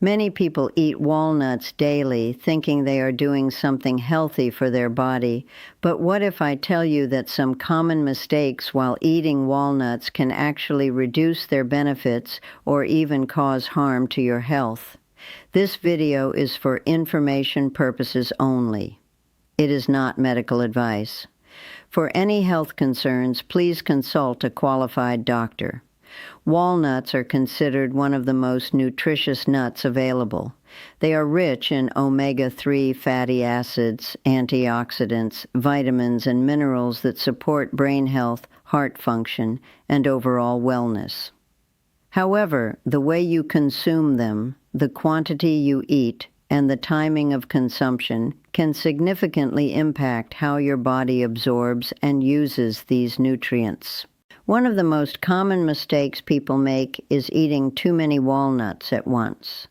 Many people eat walnuts daily, thinking they are doing something healthy for their body. But what if I tell you that some common mistakes while eating walnuts can actually reduce their benefits or even cause harm to your health? This video is for information purposes only. It is not medical advice. For any health concerns, please consult a qualified doctor. Walnuts are considered one of the most nutritious nuts available. They are rich in omega-3 fatty acids, antioxidants, vitamins, and minerals that support brain health, heart function, and overall wellness. However, the way you consume them, the quantity you eat, and the timing of consumption can significantly impact how your body absorbs and uses these nutrients. One of the most common mistakes people make is eating too many walnuts at once.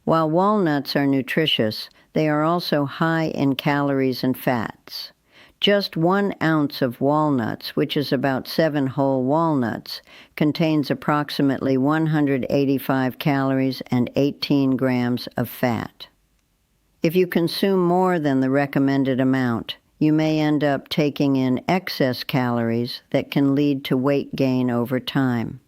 While walnuts are nutritious, they are also high in calories and fats. Just 1 ounce of walnuts, which is about 7 whole walnuts, contains approximately 185 calories and 18 grams of fat. If you consume more than the recommended amount, you may end up taking in excess calories that can lead to weight gain over time.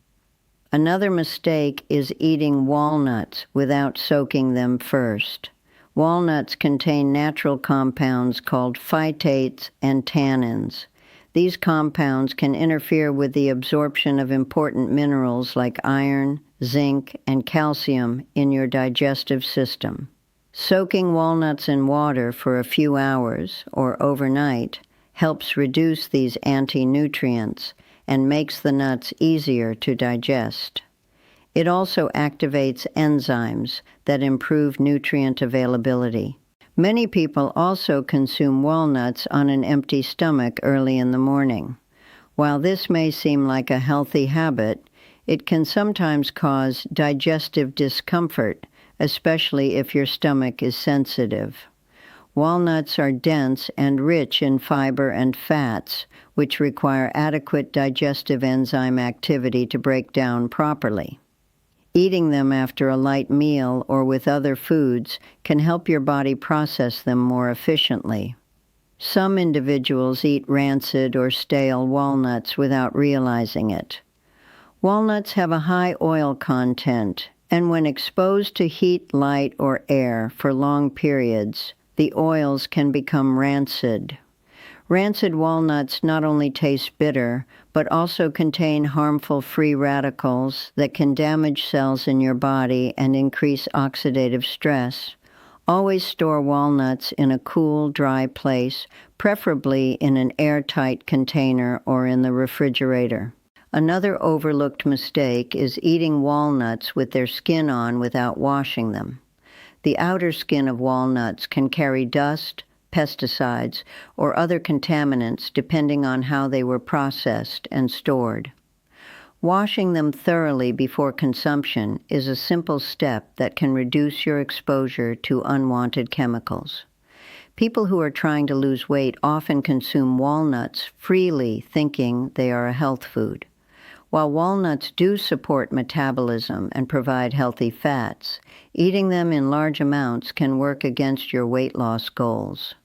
Another mistake is eating walnuts without soaking them first. Walnuts contain natural compounds called phytates and tannins. These compounds can interfere with the absorption of important minerals like iron, zinc, and calcium in your digestive system. Soaking walnuts in water for a few hours or overnight helps reduce these anti-nutrients and makes the nuts easier to digest. It also activates enzymes that improve nutrient availability. Many people also consume walnuts on an empty stomach early in the morning. While this may seem like a healthy habit, it can sometimes cause digestive discomfort, especially if your stomach is sensitive. Walnuts are dense and rich in fiber and fats, which require adequate digestive enzyme activity to break down properly. Eating them after a light meal or with other foods can help your body process them more efficiently. Some individuals eat rancid or stale walnuts without realizing it. Walnuts have a high oil content, and when exposed to heat, light, or air for long periods, the oils can become rancid. Rancid walnuts not only taste bitter, but also contain harmful free radicals that can damage cells in your body and increase oxidative stress. Always store walnuts in a cool, dry place, preferably in an airtight container or in the refrigerator. Another overlooked mistake is eating walnuts with their skin on without washing them. The outer skin of walnuts can carry dust, pesticides, or other contaminants depending on how they were processed and stored. Washing them thoroughly before consumption is a simple step that can reduce your exposure to unwanted chemicals. People who are trying to lose weight often consume walnuts freely, thinking they are a health food. While walnuts do support metabolism and provide healthy fats, eating them in large amounts can work against your weight loss goals.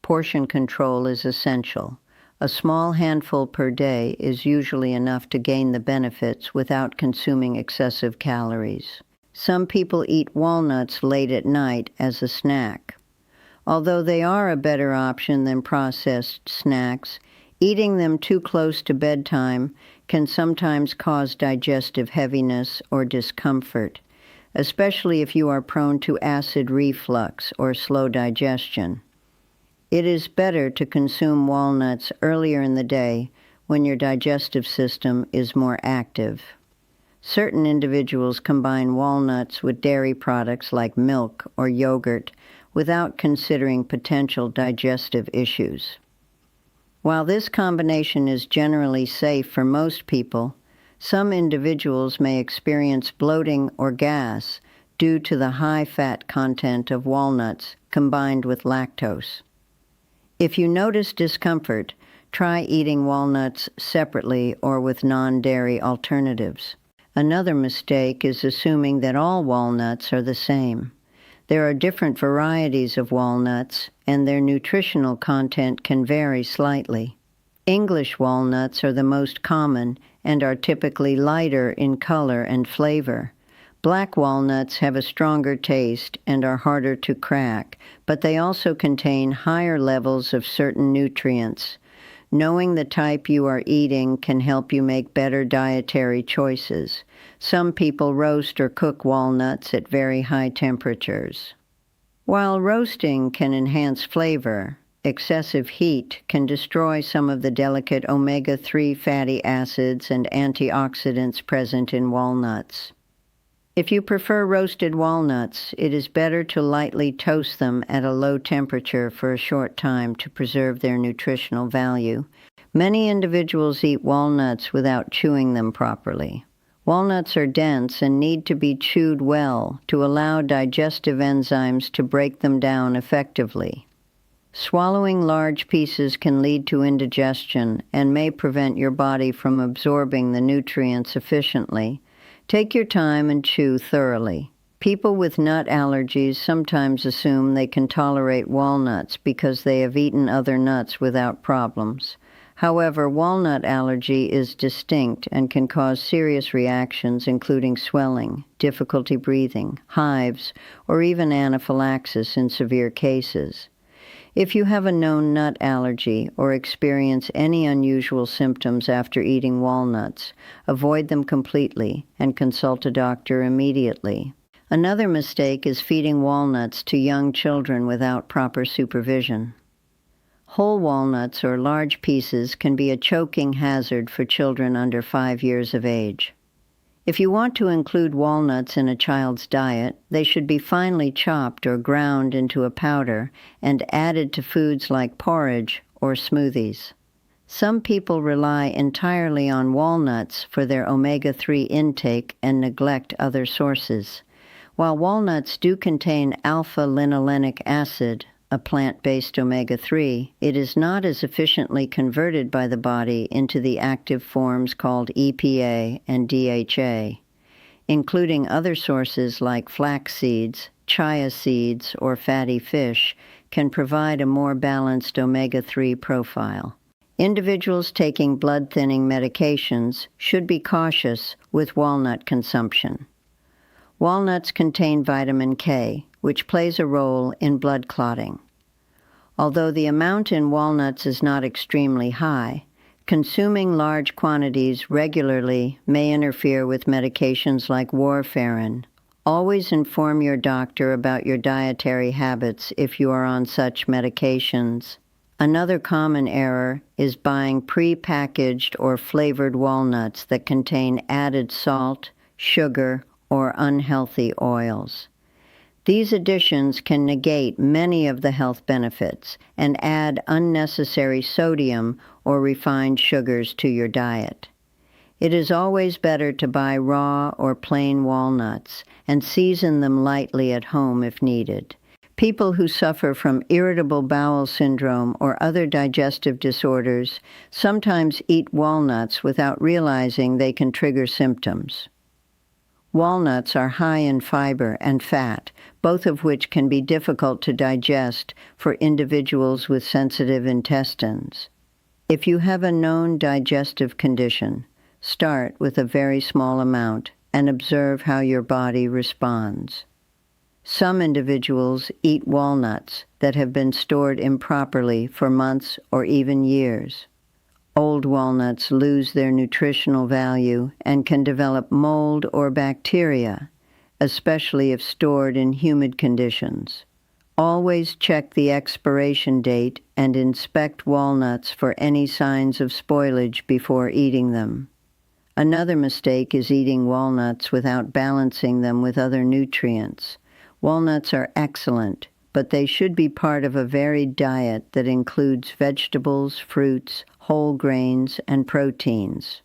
Portion control is essential. A small handful per day is usually enough to gain the benefits without consuming excessive calories. Some people eat walnuts late at night as a snack. Although they are a better option than processed snacks, eating them too close to bedtime can sometimes cause digestive heaviness or discomfort, especially if you are prone to acid reflux or slow digestion. It is better to consume walnuts earlier in the day when your digestive system is more active. Certain individuals combine walnuts with dairy products like milk or yogurt without considering potential digestive issues. While this combination is generally safe for most people, some individuals may experience bloating or gas due to the high fat content of walnuts combined with lactose. If you notice discomfort, try eating walnuts separately or with non-dairy alternatives. Another mistake is assuming that all walnuts are the same. There are different varieties of walnuts, and their nutritional content can vary slightly. English walnuts are the most common and are typically lighter in color and flavor. Black walnuts have a stronger taste and are harder to crack, but they also contain higher levels of certain nutrients. Knowing the type you are eating can help you make better dietary choices. Some people roast or cook walnuts at very high temperatures. While roasting can enhance flavor, excessive heat can destroy some of the delicate omega-3 fatty acids and antioxidants present in walnuts. If you prefer roasted walnuts, it is better to lightly toast them at a low temperature for a short time to preserve their nutritional value. Many individuals eat walnuts without chewing them properly. Walnuts are dense and need to be chewed well to allow digestive enzymes to break them down effectively. Swallowing large pieces can lead to indigestion and may prevent your body from absorbing the nutrients efficiently. Take your time and chew thoroughly. People with nut allergies sometimes assume they can tolerate walnuts because they have eaten other nuts without problems. However, walnut allergy is distinct and can cause serious reactions including swelling, difficulty breathing, hives, or even anaphylaxis in severe cases. If you have a known nut allergy or experience any unusual symptoms after eating walnuts, avoid them completely and consult a doctor immediately. Another mistake is feeding walnuts to young children without proper supervision. Whole walnuts or large pieces can be a choking hazard for children under 5 years of age. If you want to include walnuts in a child's diet, they should be finely chopped or ground into a powder and added to foods like porridge or smoothies. Some people rely entirely on walnuts for their omega-3 intake and neglect other sources. While walnuts do contain alpha-linolenic acid, a plant-based omega-3, it is not as efficiently converted by the body into the active forms called EPA and DHA. Including other sources like flax seeds, chia seeds, or fatty fish can provide a more balanced omega-3 profile. Individuals taking blood-thinning medications should be cautious with walnut consumption. Walnuts contain vitamin K, which plays a role in blood clotting. Although the amount in walnuts is not extremely high, consuming large quantities regularly may interfere with medications like warfarin. Always inform your doctor about your dietary habits if you are on such medications. Another common error is buying pre-packaged or flavored walnuts that contain added salt, sugar, or unhealthy oils. These additions can negate many of the health benefits and add unnecessary sodium or refined sugars to your diet. It is always better to buy raw or plain walnuts and season them lightly at home if needed. People who suffer from irritable bowel syndrome or other digestive disorders sometimes eat walnuts without realizing they can trigger symptoms. Walnuts are high in fiber and fat, both of which can be difficult to digest for individuals with sensitive intestines. If you have a known digestive condition, start with a very small amount and observe how your body responds. Some individuals eat walnuts that have been stored improperly for months or even years. Old walnuts lose their nutritional value and can develop mold or bacteria, especially if stored in humid conditions. Always check the expiration date and inspect walnuts for any signs of spoilage before eating them. Another mistake is eating walnuts without balancing them with other nutrients. Walnuts are excellent, but they should be part of a varied diet that includes vegetables, fruits, whole grains, and proteins.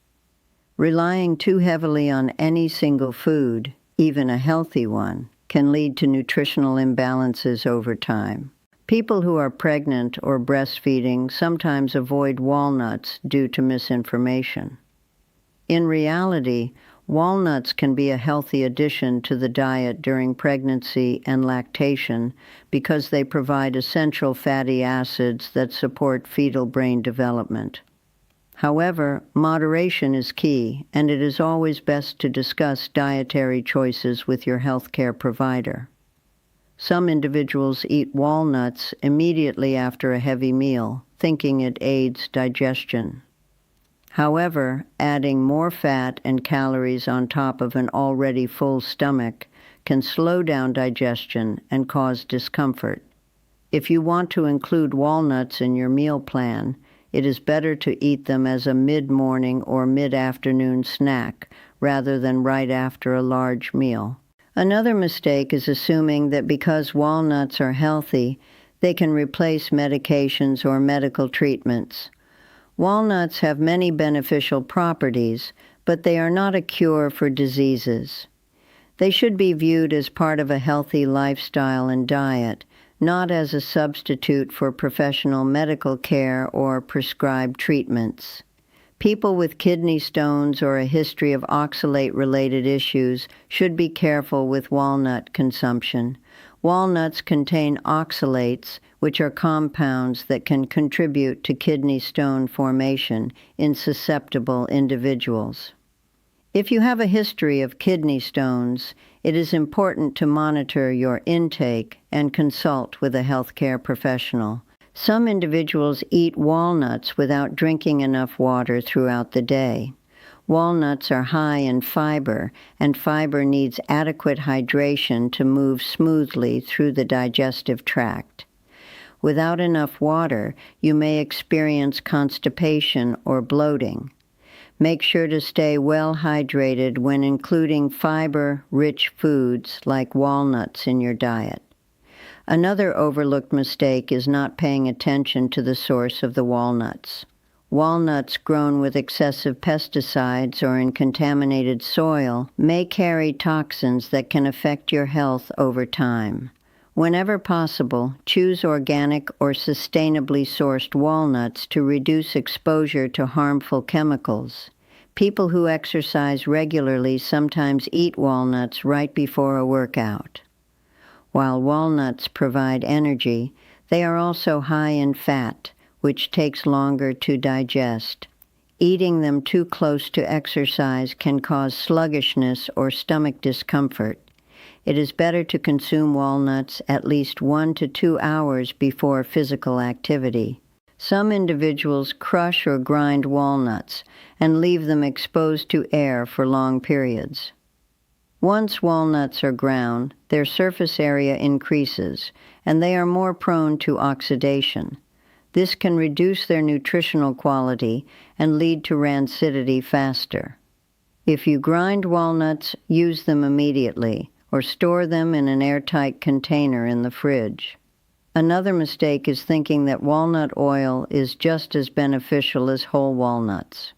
Relying too heavily on any single food, even a healthy one, can lead to nutritional imbalances over time. People who are pregnant or breastfeeding sometimes avoid walnuts due to misinformation. In reality, Walnuts can be a healthy addition to the diet during pregnancy and lactation because they provide essential fatty acids that support fetal brain development. However, moderation is key, and it is always best to discuss dietary choices with your healthcare provider. Some individuals eat walnuts immediately after a heavy meal, thinking it aids digestion. However, adding more fat and calories on top of an already full stomach can slow down digestion and cause discomfort. If you want to include walnuts in your meal plan, it is better to eat them as a mid-morning or mid-afternoon snack rather than right after a large meal. Another mistake is assuming that because walnuts are healthy, they can replace medications or medical treatments. Walnuts have many beneficial properties, but they are not a cure for diseases. They should be viewed as part of a healthy lifestyle and diet, not as a substitute for professional medical care or prescribed treatments. People with kidney stones or a history of oxalate-related issues should be careful with walnut consumption. Walnuts contain oxalates, which are compounds that can contribute to kidney stone formation in susceptible individuals. If you have a history of kidney stones, it is important to monitor your intake and consult with a healthcare professional. Some individuals eat walnuts without drinking enough water throughout the day. Walnuts are high in fiber, and fiber needs adequate hydration to move smoothly through the digestive tract. Without enough water, you may experience constipation or bloating. Make sure to stay well hydrated when including fiber-rich foods like walnuts in your diet. Another overlooked mistake is not paying attention to the source of the walnuts. Walnuts grown with excessive pesticides or in contaminated soil may carry toxins that can affect your health over time. Whenever possible, choose organic or sustainably sourced walnuts to reduce exposure to harmful chemicals. People who exercise regularly sometimes eat walnuts right before a workout. While walnuts provide energy, they are also high in fat, which takes longer to digest. Eating them too close to exercise can cause sluggishness or stomach discomfort. It is better to consume walnuts at least 1 to 2 hours before physical activity. Some individuals crush or grind walnuts and leave them exposed to air for long periods. Once walnuts are ground, their surface area increases, and they are more prone to oxidation. This can reduce their nutritional quality and lead to rancidity faster. If you grind walnuts, use them immediately, or store them in an airtight container in the fridge. Another mistake is thinking that walnut oil is just as beneficial as whole walnuts.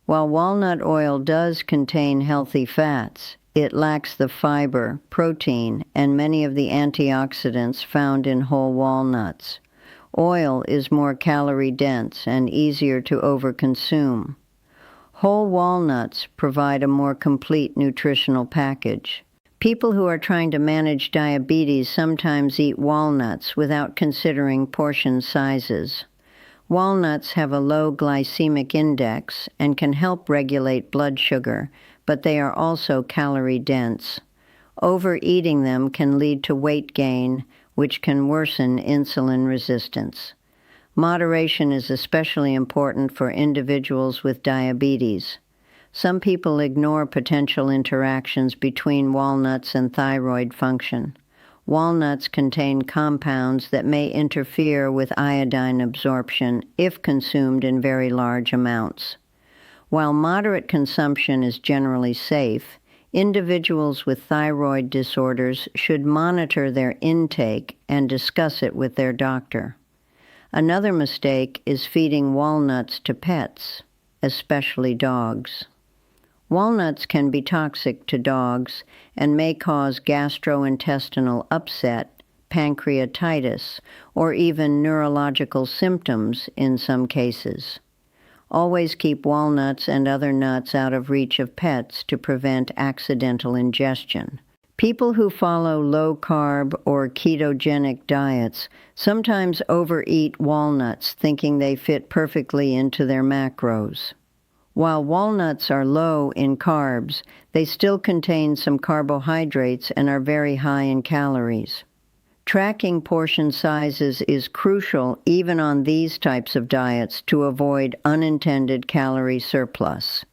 While walnut oil does contain healthy fats, it lacks the fiber, protein, and many of the antioxidants found in whole walnuts. Oil is more calorie-dense and easier to overconsume. Whole walnuts provide a more complete nutritional package. People who are trying to manage diabetes sometimes eat walnuts without considering portion sizes. Walnuts have a low glycemic index and can help regulate blood sugar, but they are also calorie-dense. Overeating them can lead to weight gain, which can worsen insulin resistance. Moderation is especially important for individuals with diabetes. Some people ignore potential interactions between walnuts and thyroid function. Walnuts contain compounds that may interfere with iodine absorption if consumed in very large amounts. While moderate consumption is generally safe, individuals with thyroid disorders should monitor their intake and discuss it with their doctor. Another mistake is feeding walnuts to pets, especially dogs. Walnuts can be toxic to dogs and may cause gastrointestinal upset, pancreatitis, or even neurological symptoms in some cases. Always keep walnuts and other nuts out of reach of pets to prevent accidental ingestion. People who follow low-carb or ketogenic diets sometimes overeat walnuts, thinking they fit perfectly into their macros. While walnuts are low in carbs, they still contain some carbohydrates and are very high in calories. Tracking portion sizes is crucial even on these types of diets to avoid unintended calorie surplus.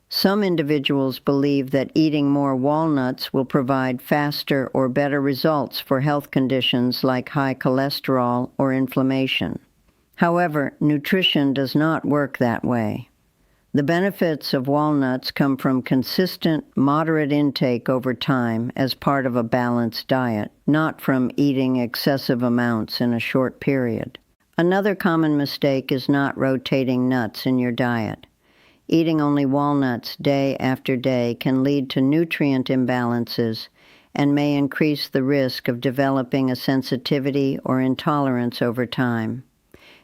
Some individuals believe that eating more walnuts will provide faster or better results for health conditions like high cholesterol or inflammation. However, nutrition does not work that way. The benefits of walnuts come from consistent, moderate intake over time as part of a balanced diet, not from eating excessive amounts in a short period. Another common mistake is not rotating nuts in your diet. Eating only walnuts day after day can lead to nutrient imbalances and may increase the risk of developing a sensitivity or intolerance over time.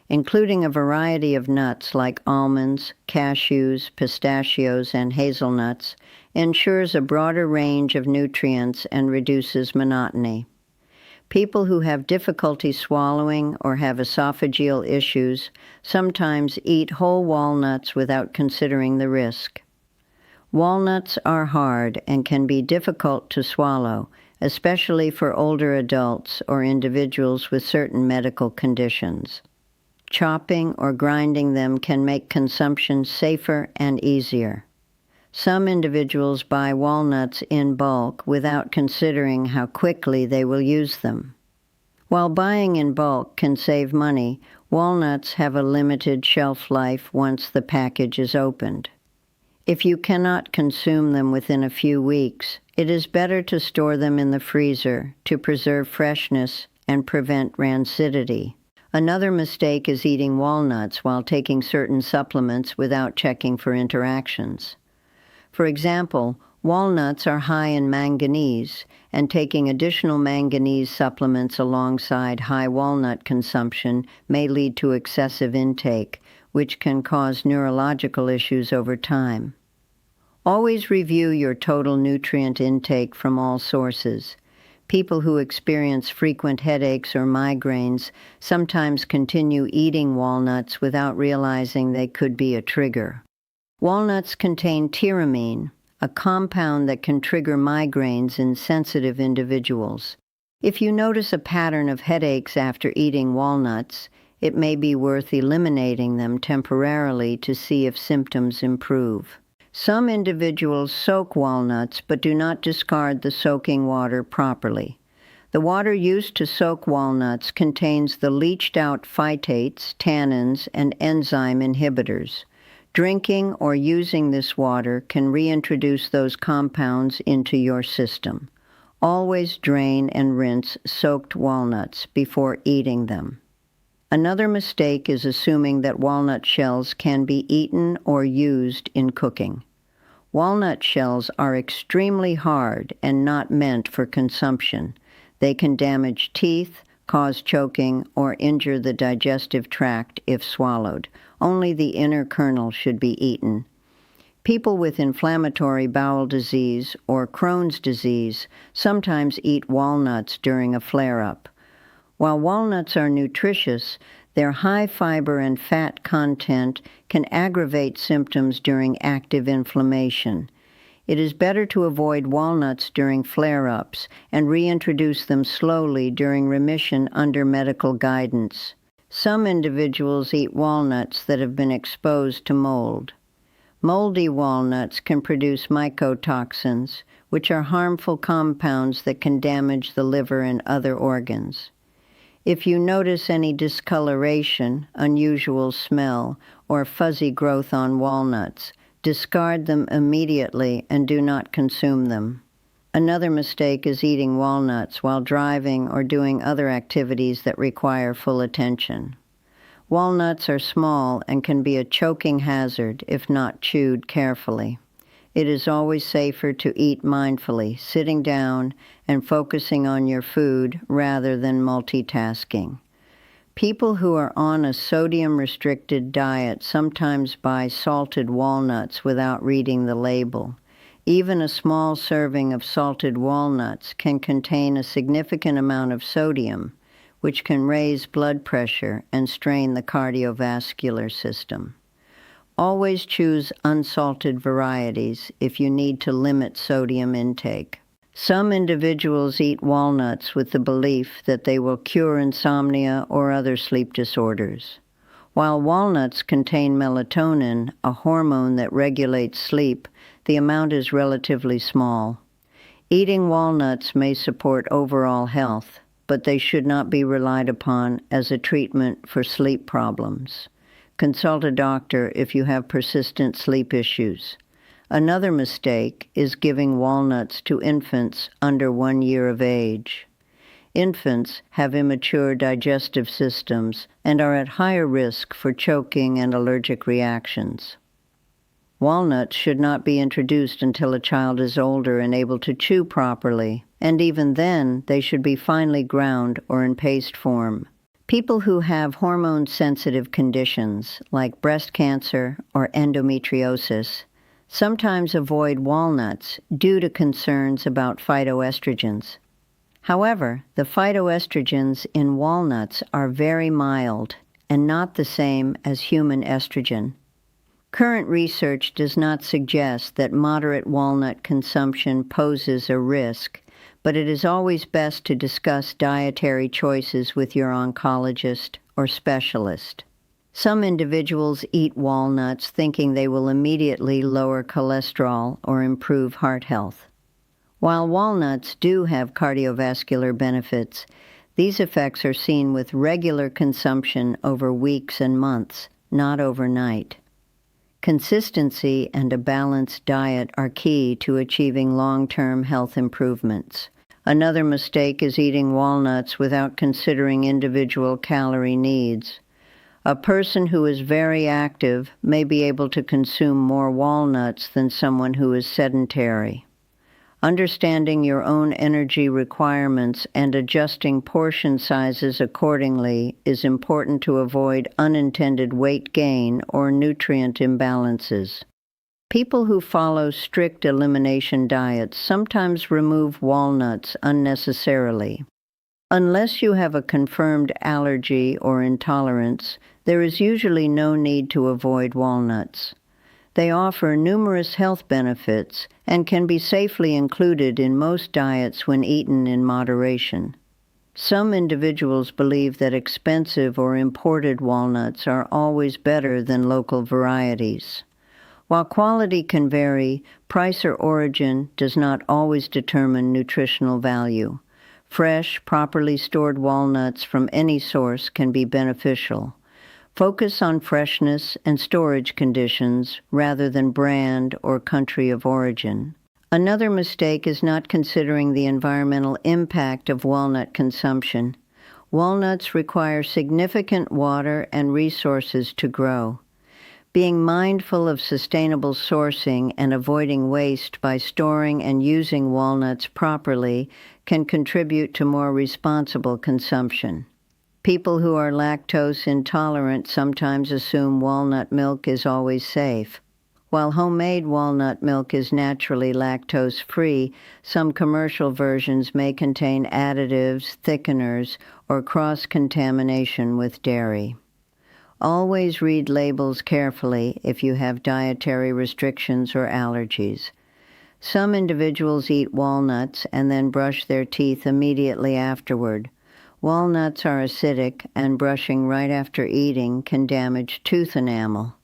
Including a variety of nuts like almonds, cashews, pistachios, and hazelnuts ensures a broader range of nutrients and reduces monotony. People who have difficulty swallowing or have esophageal issues sometimes eat whole walnuts without considering the risk. Walnuts are hard and can be difficult to swallow, especially for older adults or individuals with certain medical conditions. Chopping or grinding them can make consumption safer and easier. Some individuals buy walnuts in bulk without considering how quickly they will use them. While buying in bulk can save money, walnuts have a limited shelf life once the package is opened. If you cannot consume them within a few weeks, it is better to store them in the freezer to preserve freshness and prevent rancidity. Another mistake is eating walnuts while taking certain supplements without checking for interactions. For example, walnuts are high in manganese, and taking additional manganese supplements alongside high walnut consumption may lead to excessive intake, which can cause neurological issues over time. Always review your total nutrient intake from all sources. People who experience frequent headaches or migraines sometimes continue eating walnuts without realizing they could be a trigger. Walnuts contain tyramine, a compound that can trigger migraines in sensitive individuals. If you notice a pattern of headaches after eating walnuts, it may be worth eliminating them temporarily to see if symptoms improve. Some individuals soak walnuts but do not discard the soaking water properly. The water used to soak walnuts contains the leached-out phytates, tannins, and enzyme inhibitors. Drinking or using this water can reintroduce those compounds into your system. Always drain and rinse soaked walnuts before eating them. Another mistake is assuming that walnut shells can be eaten or used in cooking. Walnut shells are extremely hard and not meant for consumption. They can damage teeth, cause choking, or injure the digestive tract if swallowed. Only the inner kernel should be eaten. People with inflammatory bowel disease or Crohn's disease sometimes eat walnuts during a flare-up. While walnuts are nutritious, their high fiber and fat content can aggravate symptoms during active inflammation. It is better to avoid walnuts during flare-ups and reintroduce them slowly during remission under medical guidance. Some individuals eat walnuts that have been exposed to mold. Moldy walnuts can produce mycotoxins, which are harmful compounds that can damage the liver and other organs. If you notice any discoloration, unusual smell, or fuzzy growth on walnuts, discard them immediately and do not consume them. Another mistake is eating walnuts while driving or doing other activities that require full attention. Walnuts are small and can be a choking hazard if not chewed carefully. It is always safer to eat mindfully, sitting down and focusing on your food rather than multitasking. People who are on a sodium-restricted diet sometimes buy salted walnuts without reading the label. Even a small serving of salted walnuts can contain a significant amount of sodium, which can raise blood pressure and strain the cardiovascular system. Always choose unsalted varieties if you need to limit sodium intake. Some individuals eat walnuts with the belief that they will cure insomnia or other sleep disorders. While walnuts contain melatonin, a hormone that regulates sleep, the amount is relatively small. Eating walnuts may support overall health, but they should not be relied upon as a treatment for sleep problems. Consult a doctor if you have persistent sleep issues. Another mistake is giving walnuts to infants under 1 year of age. Infants have immature digestive systems and are at higher risk for choking and allergic reactions. Walnuts should not be introduced until a child is older and able to chew properly, and even then they should be finely ground or in paste form. People who have hormone-sensitive conditions like breast cancer or endometriosis sometimes avoid walnuts due to concerns about phytoestrogens. However, the phytoestrogens in walnuts are very mild and not the same as human estrogen. Current research does not suggest that moderate walnut consumption poses a risk, but it is always best to discuss dietary choices with your oncologist or specialist. Some individuals eat walnuts thinking they will immediately lower cholesterol or improve heart health. While walnuts do have cardiovascular benefits, these effects are seen with regular consumption over weeks and months, not overnight. Consistency and a balanced diet are key to achieving long-term health improvements. Another mistake is eating walnuts without considering individual calorie needs. A person who is very active may be able to consume more walnuts than someone who is sedentary. Understanding your own energy requirements and adjusting portion sizes accordingly is important to avoid unintended weight gain or nutrient imbalances. People who follow strict elimination diets sometimes remove walnuts unnecessarily. Unless you have a confirmed allergy or intolerance, there is usually no need to avoid walnuts. They offer numerous health benefits and can be safely included in most diets when eaten in moderation. Some individuals believe that expensive or imported walnuts are always better than local varieties. While quality can vary, price or origin does not always determine nutritional value. Fresh, properly stored walnuts from any source can be beneficial. Focus on freshness and storage conditions rather than brand or country of origin. Another mistake is not considering the environmental impact of walnut consumption. Walnuts require significant water and resources to grow. Being mindful of sustainable sourcing and avoiding waste by storing and using walnuts properly can contribute to more responsible consumption. People who are lactose intolerant sometimes assume walnut milk is always safe. While homemade walnut milk is naturally lactose-free, some commercial versions may contain additives, thickeners, or cross-contamination with dairy. Always read labels carefully if you have dietary restrictions or allergies. Some individuals eat walnuts and then brush their teeth immediately afterward. Walnuts are acidic, and brushing right after eating can damage tooth enamel.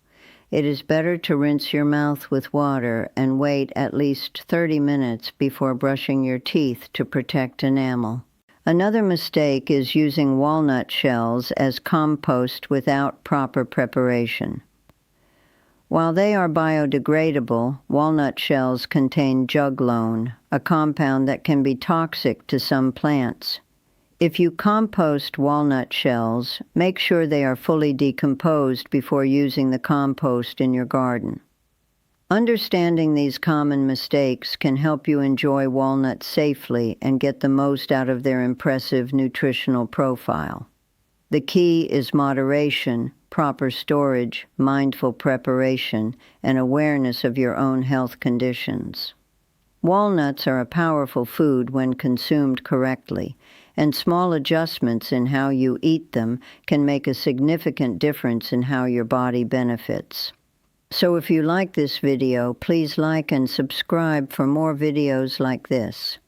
It is better to rinse your mouth with water and wait at least 30 minutes before brushing your teeth to protect enamel. Another mistake is using walnut shells as compost without proper preparation. While they are biodegradable, walnut shells contain juglone, a compound that can be toxic to some plants. If you compost walnut shells, make sure they are fully decomposed before using the compost in your garden. Understanding these common mistakes can help you enjoy walnuts safely and get the most out of their impressive nutritional profile. The key is moderation, proper storage, mindful preparation, and awareness of your own health conditions. Walnuts are a powerful food when consumed correctly, and small adjustments in how you eat them can make a significant difference in how your body benefits. So if you like this video, please like and subscribe for more videos like this.